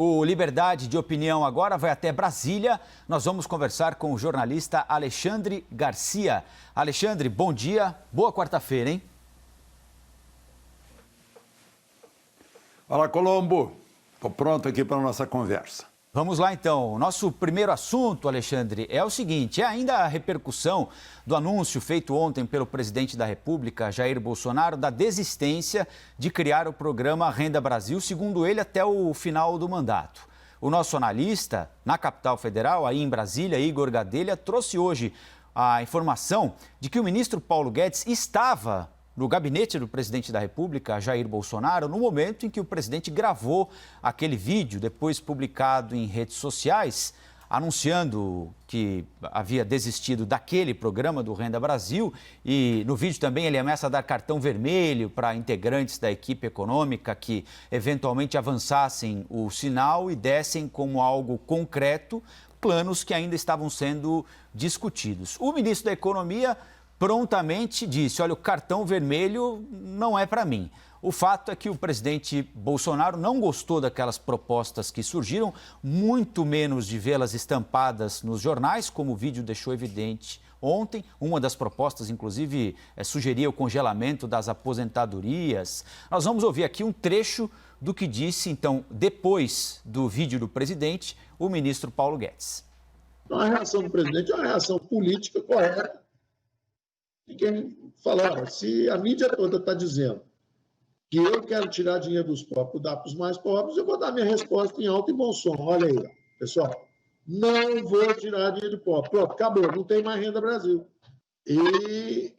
O Liberdade de Opinião agora vai até Brasília. Nós vamos conversar com o jornalista Alexandre Garcia. Alexandre, bom dia, boa quarta-feira, hein? Fala, Colombo. Estou pronto aqui para a nossa conversa. Vamos lá, então. O nosso primeiro assunto, Alexandre, é o seguinte: é ainda a repercussão do anúncio feito ontem pelo presidente da República, Jair Bolsonaro, da desistência de criar o programa Renda Brasil, segundo ele, até o final do mandato. O nosso analista, na capital federal, aí em Brasília, Igor Gadelha, trouxe hoje a informação de que o ministro Paulo Guedes estava no gabinete do presidente da República, Jair Bolsonaro, no momento em que o presidente gravou aquele vídeo, depois publicado em redes sociais, anunciando que havia desistido daquele programa do Renda Brasil. E no vídeo também ele ameaça a dar cartão vermelho para integrantes da equipe econômica que eventualmente avançassem o sinal e dessem como algo concreto planos que ainda estavam sendo discutidos. O ministro da Economia prontamente disse: olha, o cartão vermelho não é para mim. O fato é que o presidente Bolsonaro não gostou daquelas propostas que surgiram, muito menos de vê-las estampadas nos jornais, como o vídeo deixou evidente ontem. Uma das propostas, inclusive, sugeria o congelamento das aposentadorias. Nós vamos ouvir aqui um trecho do que disse, então, depois do vídeo do presidente, o ministro Paulo Guedes. Então, a reação do presidente é uma reação política correta. E quem falar, se a mídia toda está dizendo que eu quero tirar dinheiro dos pobres, dar para os mais pobres, eu vou dar minha resposta em alto e bom som. Olha aí, pessoal, não vou tirar dinheiro do pobre. Pronto, acabou, não tem mais Renda Brasil. E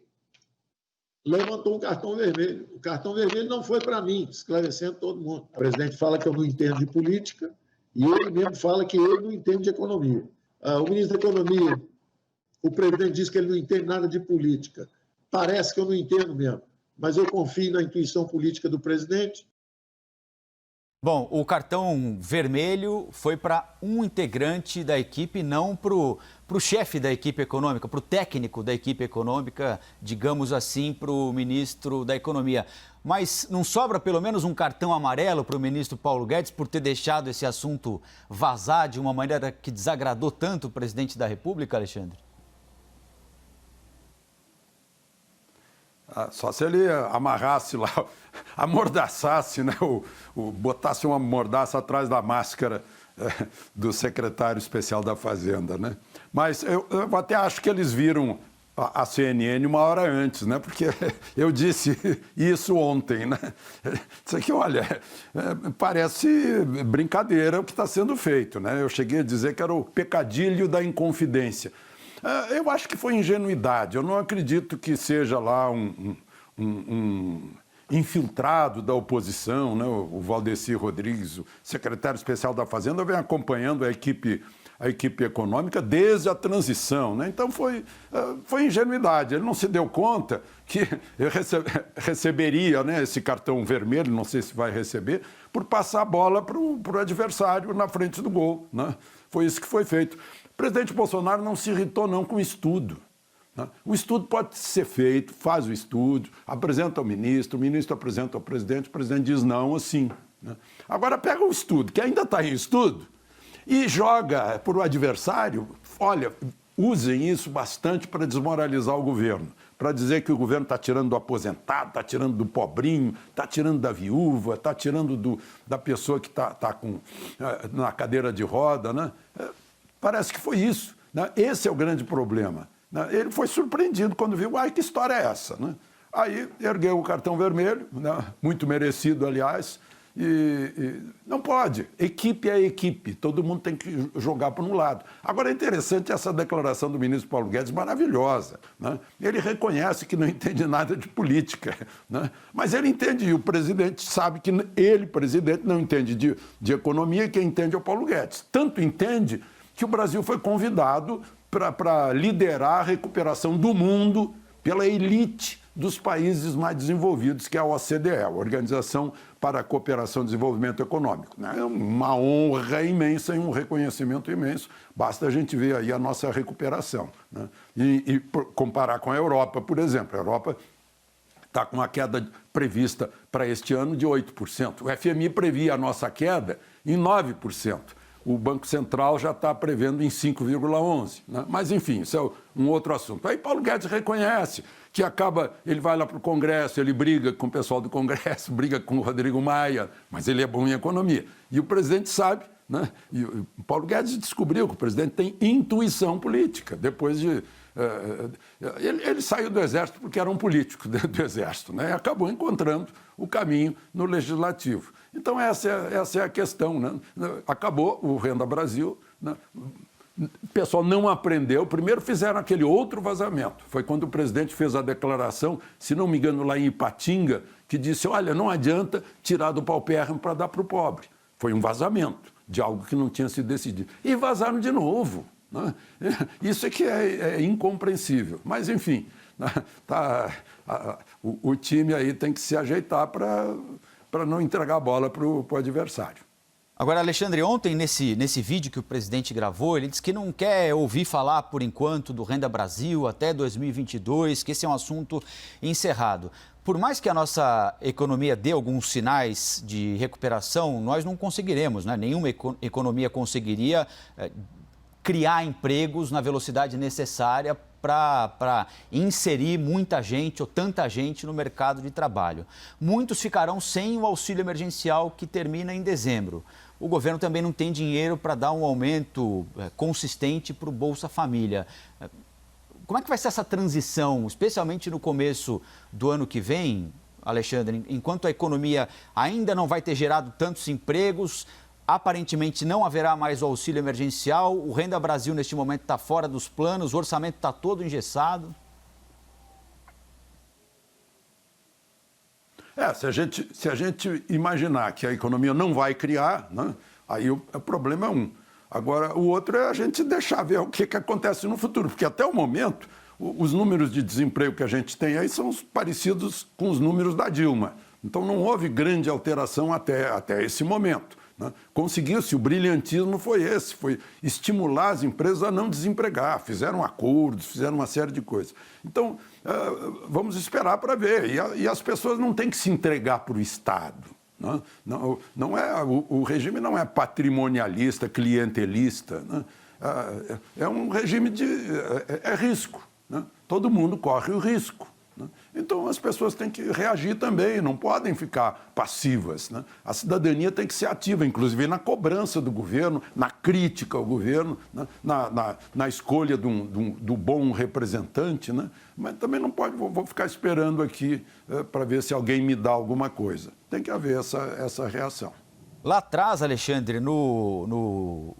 levantou um cartão vermelho. O cartão vermelho não foi para mim, esclarecendo todo mundo. O presidente fala que eu não entendo de política e ele mesmo fala que ele não entende de economia. O ministro da Economia, o presidente diz que ele não entende nada de política. Parece que eu não entendo mesmo, mas eu confio na intuição política do presidente. Bom, o cartão vermelho foi para um integrante da equipe, não para o chefe da equipe econômica, para o técnico da equipe econômica, digamos assim, para o ministro da Economia. Mas não sobra pelo menos um cartão amarelo para o ministro Paulo Guedes por ter deixado esse assunto vazar de uma maneira que desagradou tanto o presidente da República, Alexandre? Só se ele amarrasse lá, amordaçasse, né? Botasse uma mordaça atrás da máscara do secretário especial da Fazenda, né? Mas eu até acho que eles viram a CNN uma hora antes, né? Porque eu disse isso ontem, né? Isso aqui, olha, parece brincadeira o que está sendo feito, né? Eu cheguei a dizer que era o pecadilho da inconfidência. Eu acho que foi ingenuidade. Eu não acredito que seja lá um infiltrado da oposição, né? O Valdeci Rodrigues, o secretário especial da Fazenda, vem acompanhando a equipe econômica desde a transição, né? Então foi ingenuidade. Ele não se deu conta que receberia, né, esse cartão vermelho, não sei se vai receber, por passar a bola para o adversário na frente do gol, né? Foi isso que foi feito. O presidente Bolsonaro não se irritou, não, com o estudo, né? O estudo pode ser feito, faz o estudo, apresenta ao ministro, o ministro apresenta ao presidente, o presidente diz não, assim, né? Agora pega o estudo, que ainda está em estudo, e joga para o adversário. Olha, usem isso bastante para desmoralizar o governo, para dizer que o governo está tirando do aposentado, está tirando do pobrinho, está tirando da viúva, está tirando da pessoa que está na cadeira de roda, né? Parece que foi isso, né? Esse é o grande problema, né? Ele foi surpreendido quando viu, que história é essa, né? Aí ergueu o cartão vermelho, né? Muito merecido, aliás, e não pode. Equipe é equipe, todo mundo tem que jogar para um lado. Agora é interessante essa declaração do ministro Paulo Guedes, maravilhosa, né? Ele reconhece que não entende nada de política, né? Mas ele entende, e o presidente sabe que ele, presidente, não entende de economia, e quem entende é o Paulo Guedes. Tanto entende que o Brasil foi convidado para liderar a recuperação do mundo pela elite dos países mais desenvolvidos, que é a OCDE, a Organização para a Cooperação e Desenvolvimento Econômico. É uma honra imensa e um reconhecimento imenso. Basta a gente ver aí a nossa recuperação, né? E comparar com a Europa, por exemplo. A Europa está com uma queda prevista para este ano de 8%. O FMI previa a nossa queda em 9%. O Banco Central já está prevendo em 5,11%. Né? Mas, enfim, isso é um outro assunto. Aí Paulo Guedes reconhece que ele vai lá para o Congresso, ele briga com o pessoal do Congresso, briga com o Rodrigo Maia, mas ele é bom em economia. E o presidente sabe, né? E o Paulo Guedes descobriu que o presidente tem intuição política. Depois de... Ele saiu do Exército porque era um político dentro do Exército, né? E acabou encontrando o caminho no Legislativo. Então, essa é a questão, né? Acabou o Renda Brasil, né? O pessoal não aprendeu. Primeiro fizeram aquele outro vazamento. Foi quando o presidente fez a declaração, se não me engano, lá em Ipatinga, que disse, olha, não adianta tirar do paupérrimo para dar para o pobre. Foi um vazamento de algo que não tinha sido decidido. E vazaram de novo. Né? Isso é que é incompreensível. Mas, enfim, o time aí tem que se ajeitar para não entregar a bola para o adversário. Agora, Alexandre, ontem nesse vídeo que o presidente gravou, ele disse que não quer ouvir falar, por enquanto, do Renda Brasil até 2022, que esse é um assunto encerrado. Por mais que a nossa economia dê alguns sinais de recuperação, nós não conseguiremos, né? Nenhuma economia conseguiria criar empregos na velocidade necessária para inserir muita gente ou tanta gente no mercado de trabalho. Muitos ficarão sem o auxílio emergencial que termina em dezembro. O governo também não tem dinheiro para dar um aumento consistente para o Bolsa Família. Como é que vai ser essa transição, especialmente no começo do ano que vem, Alexandre? Enquanto a economia ainda não vai ter gerado tantos empregos, aparentemente não haverá mais o auxílio emergencial, o Renda Brasil neste momento está fora dos planos, o orçamento está todo engessado. Se a gente imaginar que a economia não vai criar, né, aí o problema é um. Agora, o outro é a gente deixar ver o que acontece no futuro, porque até o momento, os números de desemprego que a gente tem aí são parecidos com os números da Dilma. Então, não houve grande alteração até esse momento. Né? Conseguiu-se, o brilhantismo foi esse, foi estimular as empresas a não desempregar, fizeram acordos, fizeram uma série de coisas. Então, vamos esperar para ver. E as pessoas não têm que se entregar para o Estado. Né? O regime não é patrimonialista, clientelista. Né? É um regime de risco. Né? Todo mundo corre o risco. Né? Então, as pessoas têm que reagir também, não podem ficar passivas. Né? A cidadania tem que ser ativa, inclusive na cobrança do governo, na crítica ao governo, né? na escolha do bom representante. Né? Mas também não pode, vou ficar esperando aqui para ver se alguém me dá alguma coisa. Tem que haver essa reação. Lá atrás, Alexandre, no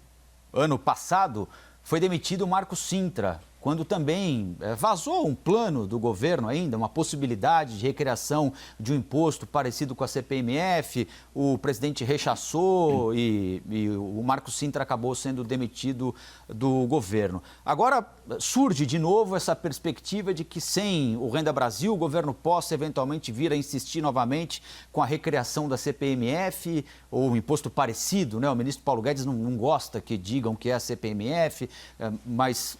ano passado, foi demitido o Marco Sintra, quando também vazou um plano do governo ainda, uma possibilidade de recriação de um imposto parecido com a CPMF, o presidente rechaçou e o Marco Sintra acabou sendo demitido do governo. Agora surge de novo essa perspectiva de que sem o Renda Brasil, o governo possa eventualmente vir a insistir novamente com a recriação da CPMF ou um imposto parecido, né? O ministro Paulo Guedes não gosta que digam que é a CPMF, mas...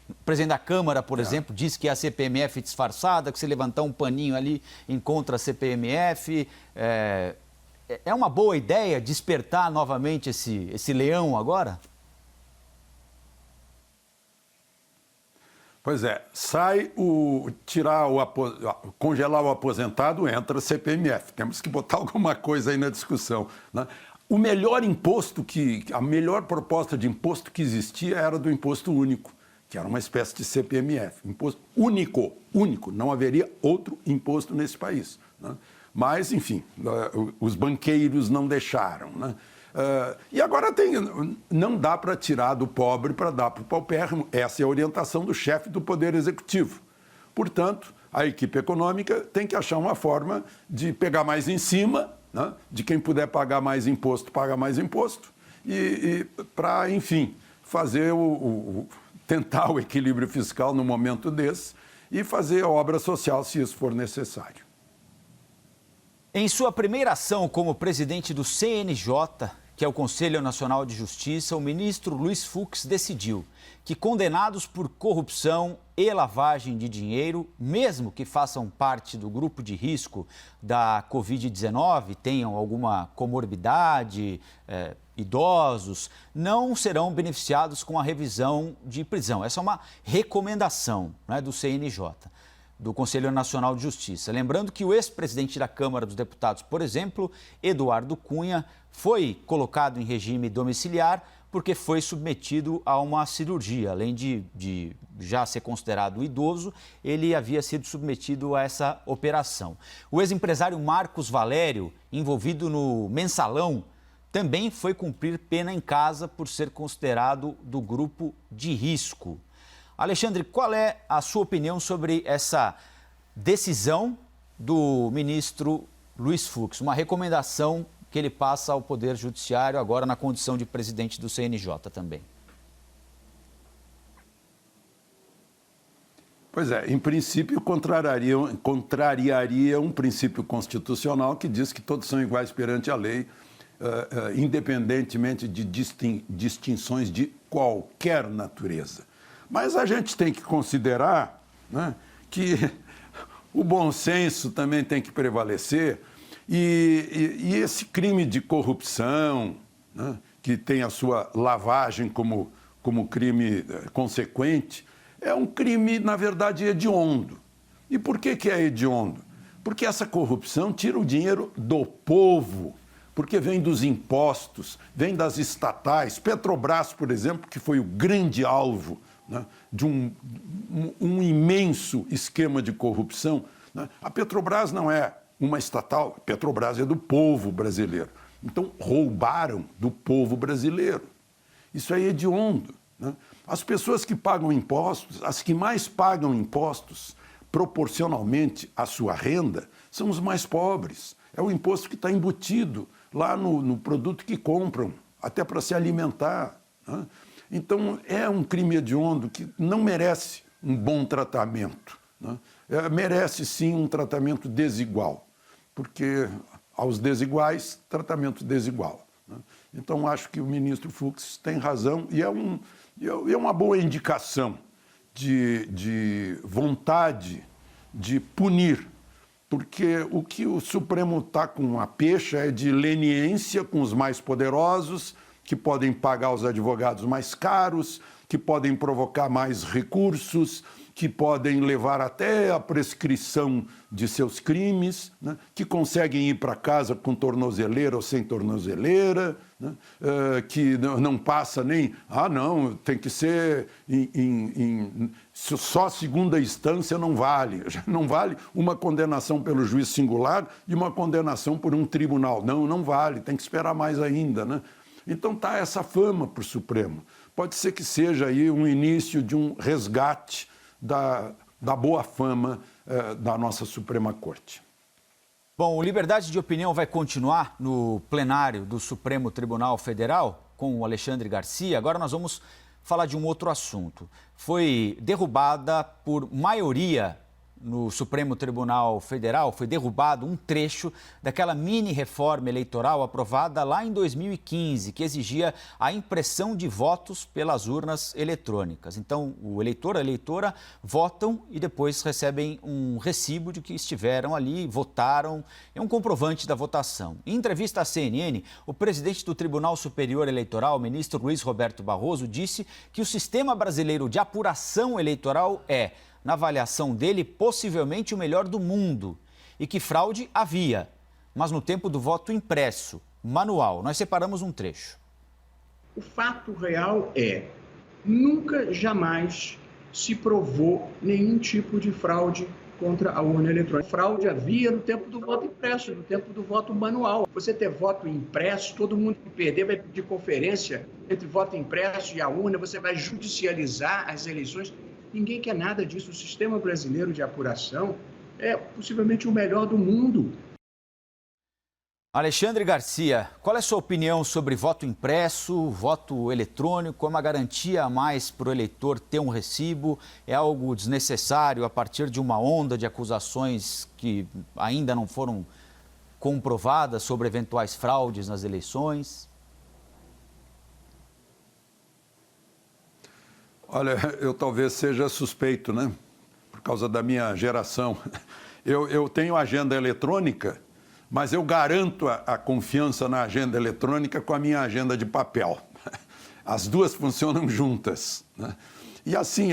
O presidente da Câmara, por exemplo, disse que é a CPMF disfarçada, que se levantar um paninho ali encontra a CPMF. É uma boa ideia despertar novamente esse leão agora? Pois é, congelar o aposentado, entra a CPMF. Temos que botar alguma coisa aí na discussão. Né? O melhor imposto, a melhor proposta de imposto que existia era do imposto único, que era uma espécie de CPMF, imposto único, não haveria outro imposto nesse país. Né? Mas, enfim, os banqueiros não deixaram. Né? E agora não dá para tirar do pobre para dar para o paupérrimo, essa é a orientação do chefe do Poder Executivo. Portanto, a equipe econômica tem que achar uma forma de pegar mais em cima, né? De quem puder pagar mais imposto, paga mais imposto, e para, enfim, fazer tentar o equilíbrio fiscal no momento desse e fazer a obra social se isso for necessário. Em sua primeira ação como presidente do CNJ, que é o Conselho Nacional de Justiça, o ministro Luiz Fux decidiu que condenados por corrupção e lavagem de dinheiro, mesmo que façam parte do grupo de risco da Covid-19, tenham alguma comorbidade, idosos, não serão beneficiados com a revisão de prisão. Essa é uma recomendação, né, do CNJ, do Conselho Nacional de Justiça. Lembrando que o ex-presidente da Câmara dos Deputados, por exemplo, Eduardo Cunha, foi colocado em regime domiciliar porque foi submetido a uma cirurgia. Além de já ser considerado idoso, ele havia sido submetido a essa operação. O ex-empresário Marcos Valério, envolvido no Mensalão, também foi cumprir pena em casa por ser considerado do grupo de risco. Alexandre, qual é a sua opinião sobre essa decisão do ministro Luiz Fux? Uma recomendação que ele passa ao Poder Judiciário agora na condição de presidente do CNJ também. Pois é, em princípio contrariaria um princípio constitucional que diz que todos são iguais perante a lei, independentemente de distinções de qualquer natureza. Mas a gente tem que considerar, né, que o bom senso também tem que prevalecer e esse crime de corrupção, né, que tem a sua lavagem como crime consequente, é um crime, na verdade, hediondo. E por que é hediondo? Porque essa corrupção tira o dinheiro do povo, porque vem dos impostos, vem das estatais. Petrobras, por exemplo, que foi o grande alvo, né, de um imenso esquema de corrupção, né? A Petrobras não é uma estatal, a Petrobras é do povo brasileiro. Então, roubaram do povo brasileiro. Isso é hediondo, né? As pessoas que pagam impostos, as que mais pagam impostos, proporcionalmente à sua renda, são os mais pobres. É o imposto que está embutido lá no produto que compram, até para se alimentar, né? Então, é um crime hediondo que não merece um bom tratamento, né? Merece, sim, um tratamento desigual, porque aos desiguais, tratamento desigual, né? Então, acho que o ministro Fux tem razão e é uma boa indicação de vontade de punir, porque o que o Supremo está com a pecha é de leniência com os mais poderosos, que podem pagar os advogados mais caros, que podem provocar mais recursos, que podem levar até a prescrição de seus crimes, né? Que conseguem ir para casa com tornozeleira ou sem tornozeleira, né? Que não passa nem... não, tem que ser só segunda instância não vale. Não vale uma condenação pelo juiz singular e uma condenação por um tribunal. Não vale, tem que esperar mais ainda, né? Então está essa fama para o Supremo. Pode ser que seja aí um início de um resgate da boa fama da nossa Suprema Corte. Bom, o Liberdade de Opinião vai continuar no plenário do Supremo Tribunal Federal com o Alexandre Garcia. Agora nós vamos falar de um outro assunto. Foi derrubada por maioria no Supremo Tribunal Federal, foi derrubado um trecho daquela mini-reforma eleitoral aprovada lá em 2015, que exigia a impressão de votos pelas urnas eletrônicas. Então, o eleitor, a eleitora votam e depois recebem um recibo de que estiveram ali, votaram, é um comprovante da votação. Em entrevista à CNN, o presidente do Tribunal Superior Eleitoral, o ministro Luiz Roberto Barroso, disse que o sistema brasileiro de apuração eleitoral é, na avaliação dele, possivelmente o melhor do mundo e que fraude havia, mas no tempo do voto impresso, manual. Nós separamos um trecho. O fato real é, nunca, jamais se provou nenhum tipo de fraude contra a urna eletrônica. Fraude havia no tempo do voto impresso, no tempo do voto manual. Você ter voto impresso, todo mundo que perder vai pedir conferência entre voto impresso e a urna, você vai judicializar as eleições. Ninguém quer nada disso. O sistema brasileiro de apuração é possivelmente o melhor do mundo. Alexandre Garcia, qual é a sua opinião sobre voto impresso, voto eletrônico? É uma garantia a mais para o eleitor ter um recibo? É algo desnecessário a partir de uma onda de acusações que ainda não foram comprovadas sobre eventuais fraudes nas eleições? Olha, eu talvez seja suspeito, né? Por causa da minha geração. Eu tenho agenda eletrônica, mas eu garanto a confiança na agenda eletrônica com a minha agenda de papel. As duas funcionam juntas, né? E assim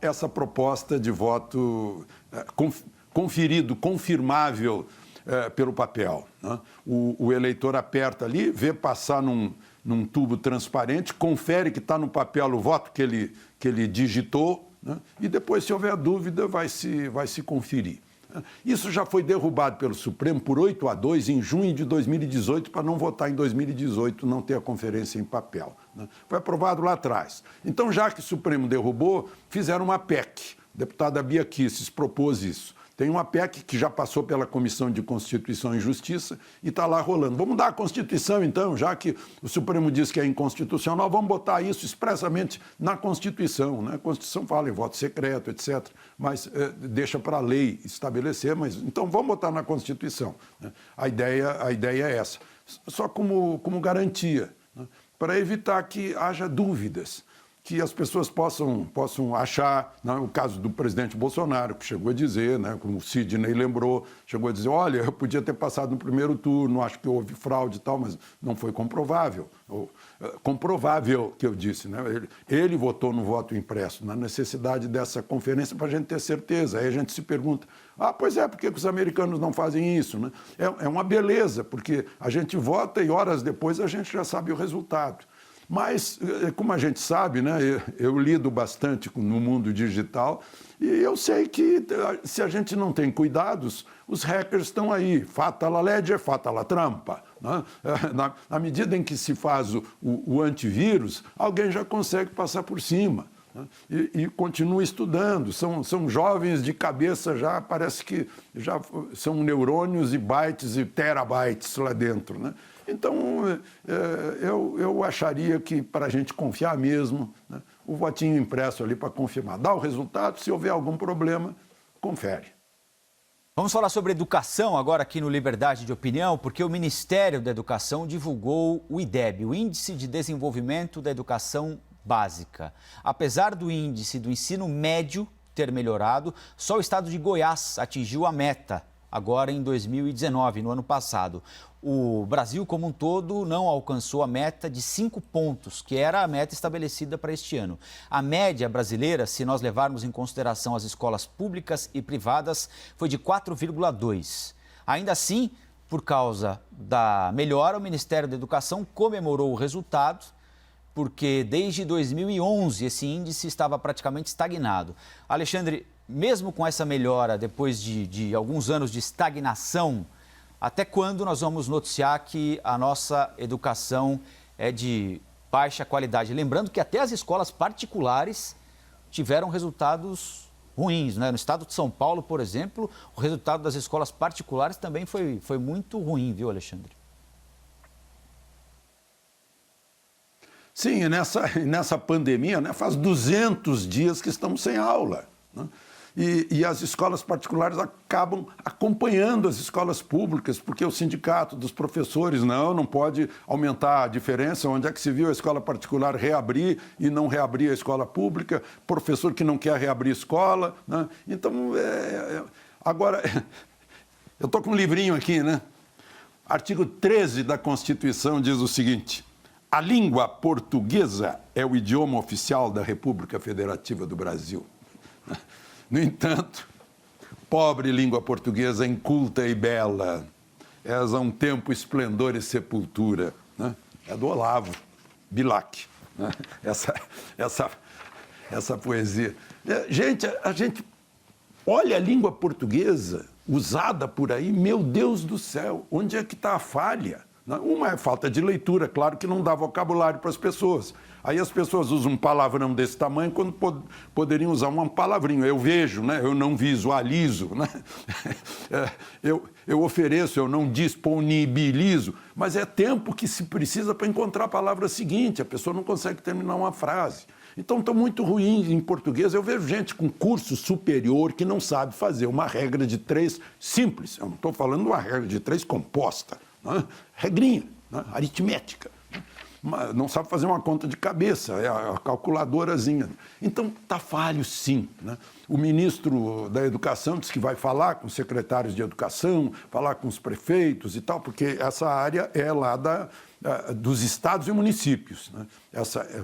essa proposta de voto confirmável pelo papel, né? O eleitor aperta ali, vê passar num tubo transparente, confere que está no papel o voto que ele digitou, né? E depois, se houver dúvida, vai se conferir. Isso já foi derrubado pelo Supremo por 8-2 em junho de 2018, para não votar em 2018, não ter a conferência em papel, né? Foi aprovado lá atrás. Então, já que o Supremo derrubou, fizeram uma PEC. A deputada Bia Kicis propôs isso. Tem uma PEC que já passou pela Comissão de Constituição e Justiça e está lá rolando. Vamos mudar a Constituição, então, já que o Supremo diz que é inconstitucional, vamos botar isso expressamente na Constituição, né? A Constituição fala em voto secreto, etc., mas deixa para a lei estabelecer, mas então vamos botar na Constituição, né? A ideia é essa, só como garantia, né? Para evitar que haja dúvidas, que as pessoas possam achar, né, o caso do presidente Bolsonaro, que chegou a dizer, né, como o Sidney lembrou, chegou a dizer, olha, eu podia ter passado no primeiro turno, acho que houve fraude e tal, mas não foi comprovável. Comprovável, que eu disse, né? Ele votou no voto impresso, na necessidade dessa conferência para a gente ter certeza. Aí a gente se pergunta, pois é, por que os americanos não fazem isso, né? É uma beleza, porque a gente vota e horas depois a gente já sabe o resultado. Mas, como a gente sabe, né, eu lido bastante no mundo digital e eu sei que se a gente não tem cuidados, os hackers estão aí. Fata la legge, fata la trampa, né? Na medida em que se faz o antivírus, alguém já consegue passar por cima, né? E continua estudando. São jovens de cabeça já, parece que já são neurônios e bytes e terabytes lá dentro, né? Então, eu acharia que, para a gente confiar mesmo, né, o votinho impresso ali para confirmar. Dá o resultado, se houver algum problema, confere. Vamos falar sobre educação agora aqui no Liberdade de Opinião, porque o Ministério da Educação divulgou o IDEB, o Índice de Desenvolvimento da Educação Básica. Apesar do índice do ensino médio ter melhorado, só o estado de Goiás atingiu a meta, agora em 2019, no ano passado. O Brasil, como um todo, não alcançou a meta de 5 pontos, que era a meta estabelecida para este ano. A média brasileira, se nós levarmos em consideração as escolas públicas e privadas, foi de 4,2. Ainda assim, por causa da melhora, o Ministério da Educação comemorou o resultado, porque desde 2011 esse índice estava praticamente estagnado. Alexandre, mesmo com essa melhora, depois de alguns anos de estagnação, até quando nós vamos noticiar que a nossa educação é de baixa qualidade? Lembrando que até as escolas particulares tiveram resultados ruins, né? No estado de São Paulo, por exemplo, o resultado das escolas particulares também foi muito ruim, viu, Alexandre? Sim, nessa pandemia, né, faz 200 dias que estamos sem aula, né? E as escolas particulares acabam acompanhando as escolas públicas, porque o sindicato dos professores não pode aumentar a diferença. Onde é que se viu a escola particular reabrir e não reabrir a escola pública? Professor que não quer reabrir a escola, né? Então, agora, eu estou com um livrinho aqui, né? Artigo 13 da Constituição diz o seguinte: a língua portuguesa é o idioma oficial da República Federativa do Brasil. No entanto, pobre língua portuguesa inculta e bela, és a um tempo esplendor e sepultura, né? É do Olavo Bilac, né? Essa poesia. Gente, a gente olha a língua portuguesa usada por aí, meu Deus do céu, onde é que está a falha? Uma é falta de leitura, claro que não dá vocabulário para as pessoas. Aí as pessoas usam um palavrão desse tamanho quando poderiam usar um palavrinho. Eu vejo, né? Eu não visualizo, né? Eu ofereço, eu não disponibilizo. Mas é tempo que se precisa para encontrar a palavra seguinte. A pessoa não consegue terminar uma frase. Então, estão muito ruins em português. Eu vejo gente com curso superior que não sabe fazer uma regra de 3 simples. Eu não estou falando de uma regra de 3 composta, né? Regrinha, né? Aritmética. não sabe fazer uma conta de cabeça, é a calculadorazinha. Então, está falho, sim, né? O ministro da Educação disse que vai falar com os secretários de Educação, falar com os prefeitos e tal, porque essa área é lá dos estados e municípios, né?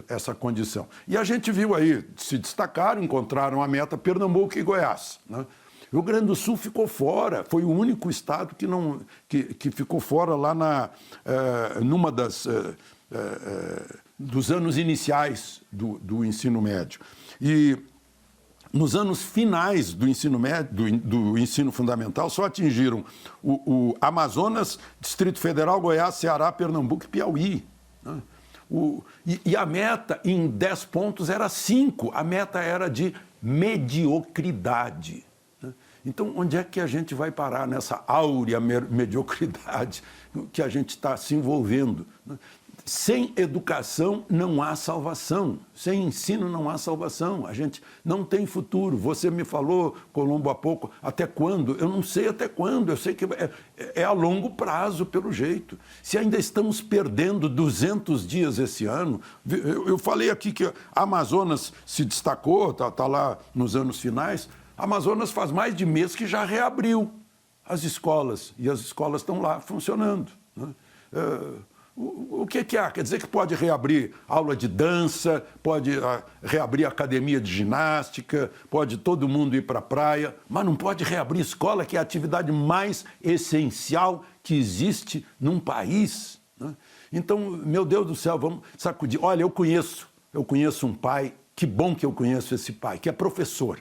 Essa condição. E a gente viu aí, se destacaram, encontraram a meta Pernambuco e Goiás, né? O Rio Grande do Sul ficou fora, foi o único estado que ficou fora lá numa dos anos iniciais do ensino médio. E nos anos finais do ensino médio, do ensino fundamental, só atingiram o Amazonas, Distrito Federal, Goiás, Ceará, Pernambuco e Piauí, né? E a meta em 10 pontos era 5, a meta era de mediocridade. Então, onde é que a gente vai parar nessa áurea mediocridade que a gente está se envolvendo? Sem educação não há salvação, sem ensino não há salvação, a gente não tem futuro. Você me falou, Colombo, há pouco, até quando? Eu não sei até quando, eu sei que é a longo prazo, pelo jeito. Se ainda estamos perdendo 200 dias esse ano, eu falei aqui que a Amazonas se destacou, está lá nos anos finais. A Amazonas faz mais de mês que já reabriu as escolas, e as escolas estão lá funcionando, né? O que há? Quer dizer que pode reabrir aula de dança, pode reabrir academia de ginástica, pode todo mundo ir para a praia, mas não pode reabrir escola, que é a atividade mais essencial que existe num país, né? Então, meu Deus do céu, vamos sacudir. Olha, eu conheço um pai, que bom que eu conheço esse pai, que é professor.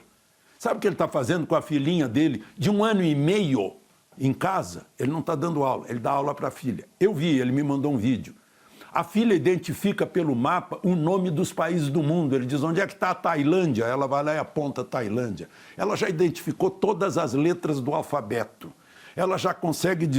Sabe o que ele está fazendo com a filhinha dele de 1 ano e meio em casa? Ele não está dando aula, ele dá aula para a filha. Eu vi, ele me mandou um vídeo. A filha identifica pelo mapa o nome dos países do mundo. Ele diz, onde é que está a Tailândia? Ela vai lá e aponta a Tailândia. Ela já identificou todas as letras do alfabeto. Ela já consegue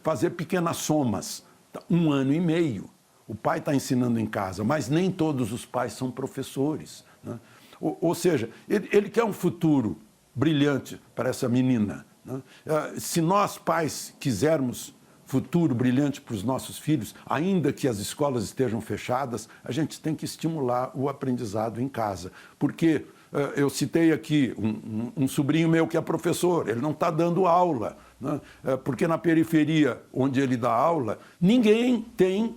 fazer pequenas somas. 1 ano e meio. O pai está ensinando em casa, mas nem todos os pais são professores, né? Ou seja, ele quer um futuro brilhante para essa menina, né? Se nós, pais, quisermos futuro brilhante para os nossos filhos, ainda que as escolas estejam fechadas, a gente tem que estimular o aprendizado em casa. Porque eu citei aqui um sobrinho meu que é professor, ele não está dando aula, né? Porque na periferia onde ele dá aula, ninguém tem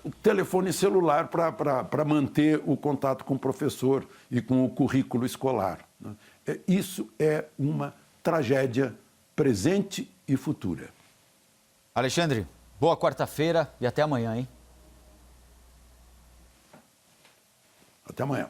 o telefone celular para manter o contato com o professor e com o currículo escolar, né? Isso é uma tragédia presente e futura. Alexandre, boa quarta-feira e até amanhã, hein? Até amanhã.